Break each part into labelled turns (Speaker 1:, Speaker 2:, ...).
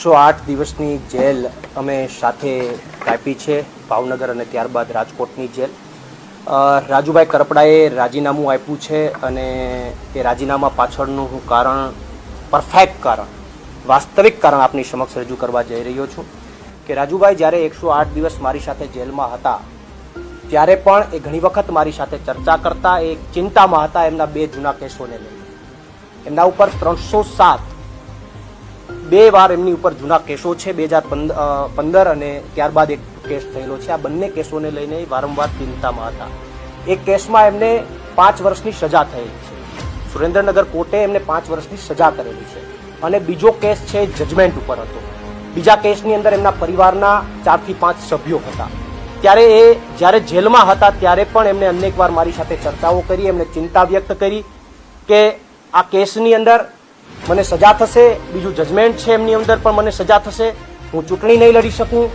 Speaker 1: 108 દિવસની જેલ અમે સાથે કાપી છે, ભાવનગર અને ત્યારબાદ રાજકોટની જેલ. રાજુભાઈ કરપડાએ રાજીનામું આપ્યું છે અને એ રાજીનામા પાછળનું હું કારણ, પરફેક્ટ કારણ, વાસ્તવિક કારણ આપની સમક્ષ રજૂ કરવા જઈ રહ્યો છું કે રાજુભાઈ જ્યારે 108 દિવસ મારી સાથે જેલમાં હતા ત્યારે પણ એ ઘણી વખત મારી સાથે ચર્ચા કરતા, એ ચિંતામાં હતા એમના 2 જૂના કેસોને લઈને. એમના ઉપર 307 2 વાર એમની ઉપર જૂના કેસો છે, 2015 અને ત્યારબાદ એક કેસ થયેલો છે. આ બંને કેસોને લઈને વારંવાર ચિંતામાં હતા. એક કેસમાં એમને 5 વર્ષની સજા થયેલી છે, સુરેન્દ્રનગર કોર્ટે એમને 5 વર્ષની સજા કરેલી છે અને બીજો કેસ છે જજમેન્ટ ઉપર હતો. બીજા કેસની અંદર એમના પરિવારના 4 થી 5 સભ્યો હતા. ત્યારે એ જ્યારે જેલમાં હતા ત્યારે પણ એમને અનેકવાર મારી સાથે ચર્ચાઓ કરી, એમને ચિંતા વ્યક્ત કરી કે આ કેસની અંદર મને સજા થશે, બીજું જજમેન્ટ છે એમની અંદર પણ મને સજા થશે, હું ચૂંટણી નહીં લડી શકું.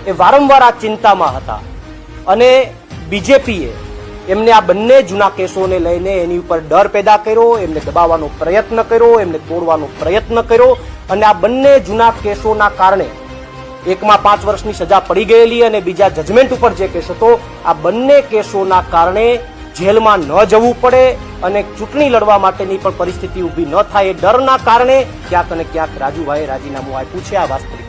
Speaker 1: એ વારંવાર આ ચિંતામાં હતા અને બીજેપીએ એમને આ બંને જૂના કેસોને લઈને એની ઉપર ડર પેદા કર્યો, એમને દબાવવાનો પ્રયત્ન કર્યો, એમને તોડવાનો પ્રયત્ન કર્યો અને આ બંને જૂના કેસોના કારણે એકમાં 5 વર્ષની સજા પડી ગયેલી અને બીજા જજમેન્ટ ઉપર જે કેસ હતો, આ બંને કેસોના કારણે જેલમાં ન જવું પડે અને ચૂંટણી લડવા માટેની પણ પરિસ્થિતિ ઊભી ન થાય, એ ડરના કારણે ક્યાંક અને ક્યાંક રાજુભાઈએ રાજીનામું આપ્યું છે. આ વાસ્તવિક